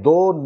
2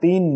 3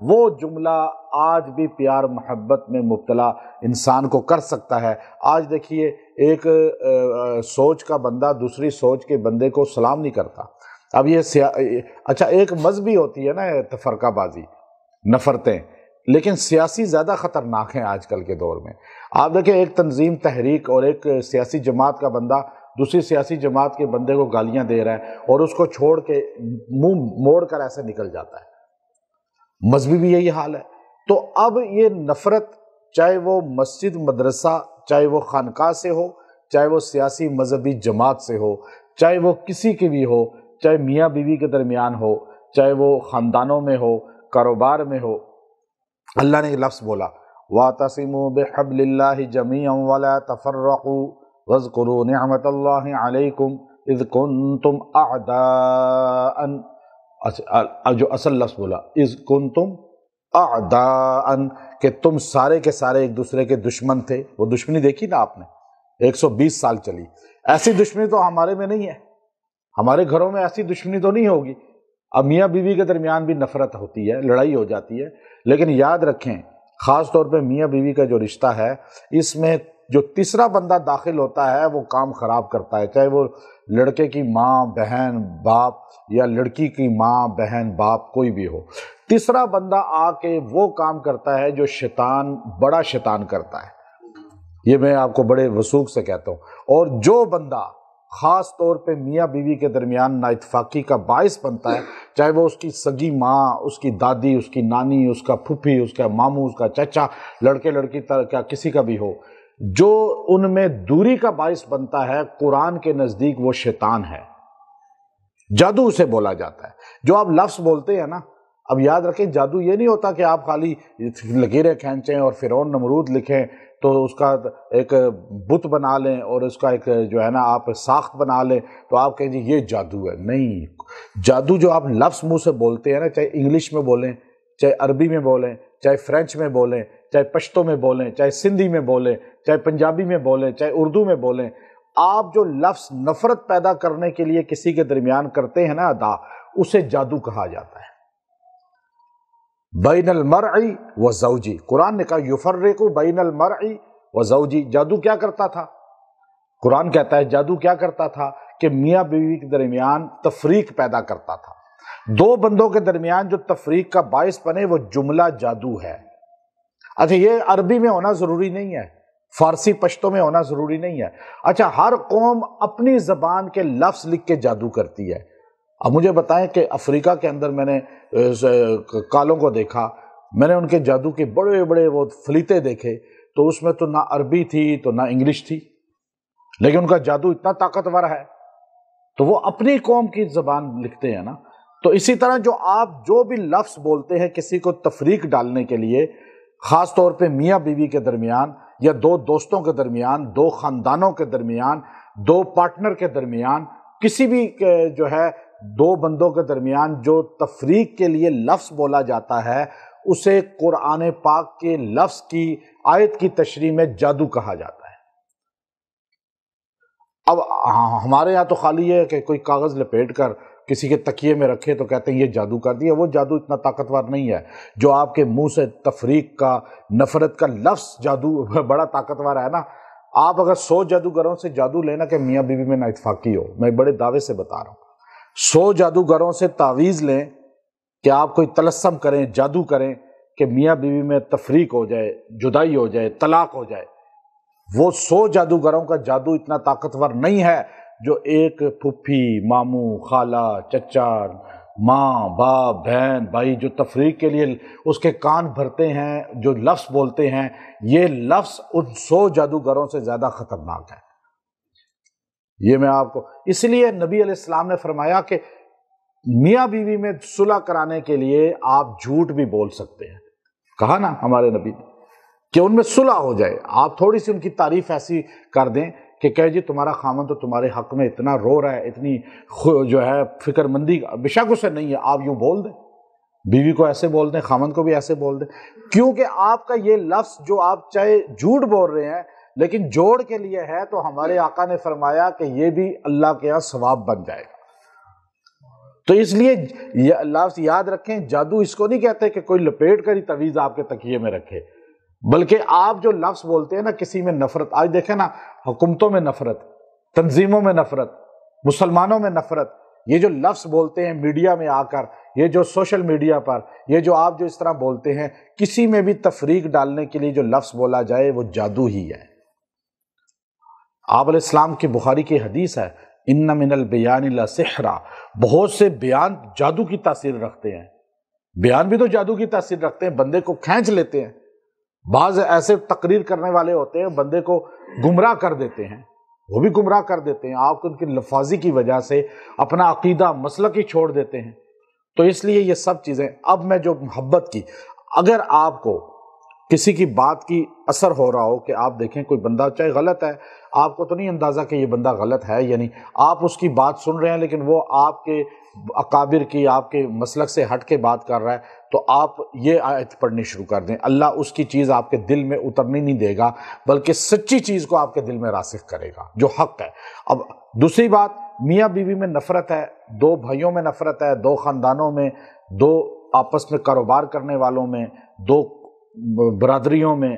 وہ جملہ آج بھی پیار محبت میں مبتلا انسان کو کر سکتا ہے۔ آج دیکھیے ایک سوچ کا بندہ دوسری سوچ کے بندے کو سلام نہیں کرتا۔ اب یہ اچھا ایک مذہبی ہوتی ہے نا تفرقہ بازی، نفرتیں، لیکن سیاسی زیادہ خطرناک ہیں آج کل کے دور میں۔ آپ دیکھیں ایک تنظیم تحریک اور ایک سیاسی جماعت کا بندہ دوسری سیاسی جماعت کے بندے کو گالیاں دے رہا ہے اور اس کو چھوڑ کے منہ موڑ کر ایسے نکل جاتا ہے۔ مذہبی بھی یہی حال ہے۔ تو اب یہ نفرت چاہے وہ مسجد مدرسہ، چاہے وہ خانقاہ سے ہو، چاہے وہ سیاسی مذہبی جماعت سے ہو، چاہے وہ کسی کی بھی ہو، چاہے میاں بیوی کے درمیان ہو، چاہے وہ خاندانوں میں ہو، کاروبار میں ہو، اللہ نے یہ لفظ بولا وَاعْتَصِمُوا بِحَبْلِ اللَّهِ جَمِيعًا وَلَا تَفَرَّقُوا وَاذْكُرُوا نِعْمَةَ اللَّهِ عَلَيْكُمْ اِذْ كُنْتُمْ أَعْدَاءً، جو اصل لفظ بولا اِذْ كُنْتُمْ أَعْدَاءً، کہ تم سارے کے سارے ایک دوسرے کے دشمن تھے۔ وہ دشمنی دیکھی نا آپ نے 120 سال چلی۔ ایسی دشمنی تو ہمارے میں نہیں ہے، ہمارے گھروں میں ایسی دشمنی تو نہیں ہوگی۔ اب میاں بیوی کے درمیان بھی نفرت ہوتی ہے، لڑائی ہو جاتی ہے، لیکن یاد رکھیں خاص طور پہ میاں بیوی کا جو رشتہ ہے اس میں جو تیسرا بندہ داخل ہوتا ہے وہ کام خراب کرتا ہے، چاہے وہ لڑکے کی ماں بہن باپ یا لڑکی کی ماں بہن باپ کوئی بھی ہو۔ تیسرا بندہ آ کے وہ کام کرتا ہے جو شیطان بڑا شیطان کرتا ہے، یہ میں آپ کو بڑے وثوق سے کہتا ہوں۔ اور جو بندہ خاص طور پہ میاں بیوی کے درمیان نااتفاقی کا باعث بنتا ہے، چاہے وہ اس کی سگی ماں، اس کی دادی، اس کی نانی، اس کا پھوپھی، اس کا ماموں، اس کا چچا، لڑکے لڑکی کا کسی کا بھی ہو، جو ان میں دوری کا باعث بنتا ہے، قرآن کے نزدیک وہ شیطان ہے، جادو اسے بولا جاتا ہے۔ جو آپ لفظ بولتے ہیں نا، اب یاد رکھیں جادو یہ نہیں ہوتا کہ آپ خالی لکیریں کھینچیں اور فرعون نمرود لکھیں تو اس کا ایک بت بنا لیں اور اس کا ایک جو ہے نا آپ ساخت بنا لیں تو آپ کہیں جی یہ جادو ہے۔ نہیں، جادو جو آپ لفظ منہ سے بولتے ہیں نا، چاہے انگلش میں بولیں، چاہے عربی میں بولیں، چاہے فرینچ میں بولیں، چاہے پشتو میں بولیں، چاہے سندھی میں بولیں، چاہے پنجابی میں بولیں، چاہے اردو میں بولیں، آپ جو لفظ نفرت پیدا کرنے کے لیے کسی کے درمیان کرتے ہیں نا ادا، اسے جادو کہا جاتا ہے۔ بین المرء و زوجی، قرآن نے کہا یفرق بین المرء و زوجی، جادو کیا کرتا تھا؟ قرآن کہتا ہے جادو کیا کرتا تھا کہ میاں بیوی کے درمیان تفریق پیدا کرتا تھا۔ دو بندوں کے درمیان جو تفریق کا باعث بنے وہ جملہ جادو ہے۔ اچھا یہ عربی میں ہونا ضروری نہیں ہے، فارسی پشتو میں ہونا ضروری نہیں ہے۔ اچھا ہر قوم اپنی زبان کے لفظ لکھ کے جادو کرتی ہے۔ اب مجھے بتائیں کہ افریقہ کے اندر میں نے کالوں کو دیکھا، میں نے ان کے جادو کے بڑے بڑے وہ فلیتے دیکھے، تو اس میں تو نہ عربی تھی تو نہ انگلش تھی، لیکن ان کا جادو اتنا طاقتور ہے، تو وہ اپنی قوم کی زبان لکھتے ہیں نا۔ تو اسی طرح جو آپ جو بھی لفظ بولتے ہیں کسی کو تفریق ڈالنے کے لیے، خاص طور پہ میاں بیوی کے درمیان یا دو دوستوں کے درمیان، دو خاندانوں کے درمیان، دو پارٹنر کے درمیان، کسی بھی جو ہے دو بندوں کے درمیان جو تفریق کے لیے لفظ بولا جاتا ہے اسے قرآن پاک کے لفظ کی آیت کی تشریح میں جادو کہا جاتا ہے۔ اب ہمارے یہاں تو خالی یہ ہے کہ کوئی کاغذ لپیٹ کر کسی کے تکیے میں رکھے تو کہتے ہیں یہ جادو کر دیا۔ وہ جادو اتنا طاقتور نہیں ہے جو آپ کے منہ سے تفریق کا، نفرت کا لفظ جادو بڑا طاقتور ہے نا۔ آپ اگر 100 جادوگروں سے جادو لینا کہ میاں بیوی میں نااتفاقی ہو، میں بڑے دعوے سے بتا رہا ہوں، 100 جادوگروں سے تعویذ لیں کہ آپ کوئی طلسم کریں، جادو کریں کہ میاں بیوی میں تفریق ہو جائے، جدائی ہو جائے، طلاق ہو جائے، وہ 100 جادوگروں کا جادو اتنا طاقتور نہیں ہے جو ایک پھوپھی، ماموں، خالہ، چچا، ماں، باپ، بہن، بھائی جو تفریق کے لیے اس کے کان بھرتے ہیں، جو لفظ بولتے ہیں، یہ لفظ ان 100 جادوگروں سے زیادہ خطرناک ہے۔ یہ میں آپ کو اس لیے نبی علیہ السلام نے فرمایا کہ میاں بیوی میں صلح کرانے کے لیے آپ جھوٹ بھی بول سکتے ہیں، کہا نا ہمارے نبی نے کہ ان میں صلح ہو جائے۔ آپ تھوڑی سی ان کی تعریف ایسی کر دیں کہ کہے جی تمہارا خامن تو تمہارے حق میں اتنا رو رہا ہے، اتنی جو ہے فکر مندی، بے شک اسے نہیں ہے، آپ یوں بول دیں، بیوی کو ایسے بول دیں، خامن کو بھی ایسے بول دیں، کیونکہ آپ کا یہ لفظ جو آپ چاہے جھوٹ بول رہے ہیں لیکن جوڑ کے لیے ہے، تو ہمارے آقا نے فرمایا کہ یہ بھی اللہ کے یہاں ثواب بن جائے گا۔ تو اس لیے یہ لفظ یاد رکھیں، جادو اس کو نہیں کہتے کہ کوئی لپیٹ کر ہی تعویذ آپ کے تکیے میں رکھے، بلکہ آپ جو لفظ بولتے ہیں نا کسی میں نفرت، آج دیکھیں نا حکومتوں میں نفرت، تنظیموں میں نفرت، مسلمانوں میں نفرت، یہ جو لفظ بولتے ہیں میڈیا میں آ کر، یہ جو سوشل میڈیا پر، یہ جو آپ جو اس طرح بولتے ہیں، کسی میں بھی تفریق ڈالنے کے لیے جو لفظ بولا جائے وہ جادو ہی ہے۔ آپ علیہ السلام کی بخاری کی حدیث ہے، ان من البیان لسحرا، بہت سے بیان جادو کی تاثیر رکھتے ہیں، بیان بھی تو جادو کی تاثیر رکھتے ہیں، بندے کو کھینچ لیتے ہیں۔ بعض ایسے تقریر کرنے والے ہوتے ہیں بندے کو گمراہ کر دیتے ہیں، وہ بھی گمراہ کر دیتے ہیں، آپ کو ان کی لفاظی کی وجہ سے اپنا عقیدہ مسلک ہی چھوڑ دیتے ہیں۔ تو اس لیے یہ سب چیزیں، اب میں جو محبت کی، اگر آپ کو کسی کی بات کی اثر ہو رہا ہو کہ آپ دیکھیں کوئی بندہ چاہے غلط ہے، آپ کو تو نہیں اندازہ کہ یہ بندہ غلط ہے، یعنی آپ اس کی بات سن رہے ہیں لیکن وہ آپ کے اکابر کی، آپ کے مسلک سے ہٹ کے بات کر رہا ہے، تو آپ یہ آیت پڑھنی شروع کر دیں، اللہ اس کی چیز آپ کے دل میں اترنی نہیں دے گا، بلکہ سچی چیز کو آپ کے دل میں راسخ کرے گا جو حق ہے۔ اب دوسری بات، میاں بیوی میں نفرت ہے، دو بھائیوں میں نفرت ہے، دو خاندانوں میں، دو آپس میں کاروبار کرنے والوں میں، دو برادریوں میں،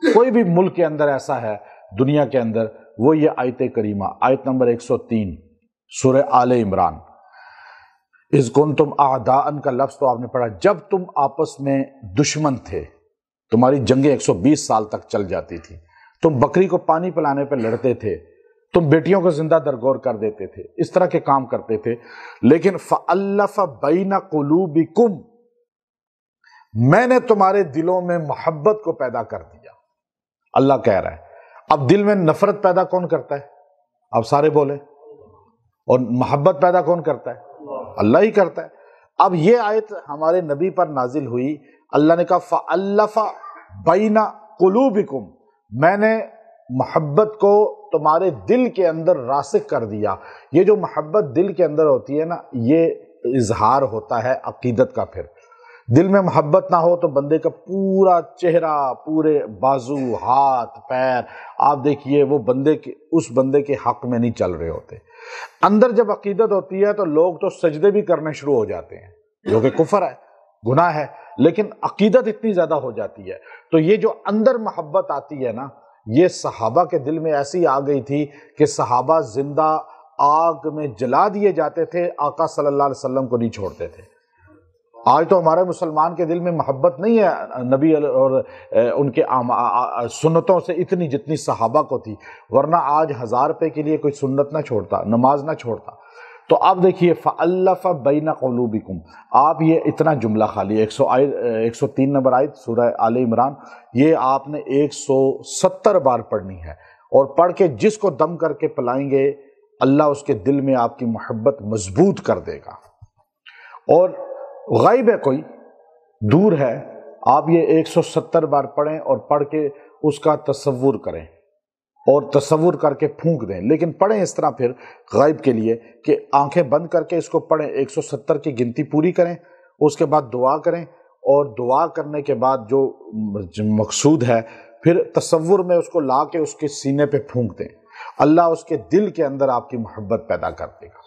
کوئی بھی ملک کے اندر ایسا ہے دنیا کے اندر، وہ یہ آیت کریمہ، آیت نمبر 103 سورہ آل عمران، اذ کنتم اعداء کا لفظ تو آپ نے پڑھا، جب تم آپس میں دشمن تھے، تمہاری جنگیں 120 سال تک چل جاتی تھی، تم بکری کو پانی پلانے پہ لڑتے تھے، تم بیٹیوں کو زندہ درگور کر دیتے تھے، اس طرح کے کام کرتے تھے، لیکن فَأَلَّفَ بَيْنَ قُلُوبِكُمْ، میں نے تمہارے دلوں میں محبت کو پیدا کر دیا۔ اللہ کہہ رہا ہے، اب دل میں نفرت پیدا کون کرتا ہے؟ اب سارے بولے، اور محبت پیدا کون کرتا ہے؟ اللہ ہی کرتا ہے۔ اب یہ آیت ہمارے نبی پر نازل ہوئی، اللہ نے کہا فَأَلَّفَ بَيْنَ قُلُوبِكُمْ، میں نے محبت کو تمہارے دل کے اندر راسخ کر دیا۔ یہ جو محبت دل کے اندر ہوتی ہے نا، یہ اظہار ہوتا ہے عقیدت کا۔ پھر دل میں محبت نہ ہو تو بندے کا پورا چہرہ، پورے بازو، ہاتھ، پیر، آپ دیکھیے وہ اس بندے کے حق میں نہیں چل رہے ہوتے۔ اندر جب عقیدت ہوتی ہے تو لوگ تو سجدے بھی کرنے شروع ہو جاتے ہیں، جو کہ کفر ہے، گناہ ہے، لیکن عقیدت اتنی زیادہ ہو جاتی ہے۔ تو یہ جو اندر محبت آتی ہے نا، یہ صحابہ کے دل میں ایسی آ گئی تھی کہ صحابہ زندہ آگ میں جلا دیے جاتے تھے، آقا صلی اللہ علیہ وسلم کو نہیں چھوڑتے تھے۔ آج تو ہمارے مسلمان کے دل میں محبت نہیں ہے نبی اور ان کے سنتوں سے اتنی جتنی صحابہ کو تھی، ورنہ آج 1000 روپے کے لیے کوئی سنت نہ چھوڑتا، نماز نہ چھوڑتا۔ تو اب دیکھیے فَأَلَّفَ بَيْنَ قُلُوبِكُمْ، آپ یہ اتنا جملہ خالی 103 نمبر آیت سورہ آل عمران، یہ آپ نے 170 بار پڑھنی ہے، اور پڑھ کے جس کو دم کر کے پلائیں گے اللہ اس کے دل میں آپ کی محبت مضبوط کر دے گا۔ اور غائب ہے، کوئی دور ہے، آپ یہ 170 بار پڑھیں اور پڑھ کے اس کا تصور کریں اور تصور کر کے پھونک دیں، لیکن پڑھیں اس طرح پھر غائب کے لیے کہ آنکھیں بند کر کے اس کو پڑھیں، 170 کی گنتی پوری کریں، اس کے بعد دعا کریں، اور دعا کرنے کے بعد جو مقصود ہے پھر تصور میں اس کو لا کے اس کے سینے پہ پھونک دیں، اللہ اس کے دل کے اندر آپ کی محبت پیدا کر دے گا۔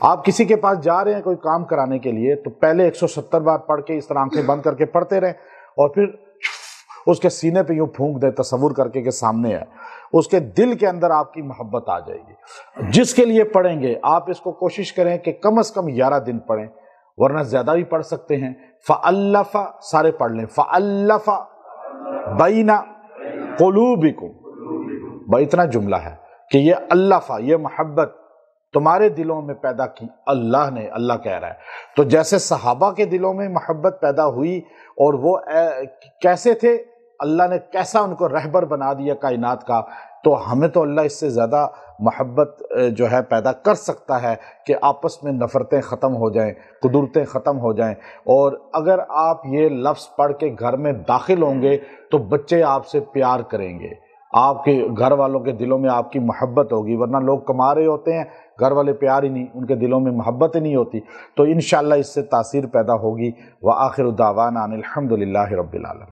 آپ کسی کے پاس جا رہے ہیں کوئی کام کرانے کے لیے تو پہلے 170 بار پڑھ کے اس طرح آنکھیں بند کر کے پڑھتے رہیں، اور پھر اس کے سینے پہ یوں پھونک دیں تصور کر کے کہ سامنے ہے، اس کے دل کے اندر آپ کی محبت آ جائے گی۔ جس کے لیے پڑھیں گے آپ اس کو کوشش کریں کہ کم از کم 11 دن پڑھیں، ورنہ زیادہ بھی پڑھ سکتے ہیں۔ فَأَلَّفَ، سارے پڑھ لیں، فَأَلَّفَ بَيْنَ قُلُوبِكُمْ، بھائی اتنا جملہ ہے کہ یہ الفا، یہ محبت تمہارے دلوں میں پیدا کی اللہ نے، اللہ کہہ رہا ہے۔ تو جیسے صحابہ کے دلوں میں محبت پیدا ہوئی، اور وہ کیسے تھے، اللہ نے کیسا ان کو رہبر بنا دیا کائنات کا، تو ہمیں تو اللہ اس سے زیادہ محبت جو ہے پیدا کر سکتا ہے کہ آپس میں نفرتیں ختم ہو جائیں، قدرتیں ختم ہو جائیں۔ اور اگر آپ یہ لفظ پڑھ کے گھر میں داخل ہوں گے تو بچے آپ سے پیار کریں گے، آپ کے گھر والوں کے دلوں میں آپ کی محبت ہوگی، ورنہ لوگ کما رہے ہوتے ہیں، گھر والے پیار ہی نہیں، ان کے دلوں میں محبت ہی نہیں ہوتی۔ تو انشاءاللہ اس سے تاثیر پیدا ہوگی۔ وآخر دعوانا ان الحمد للہ رب العالمین۔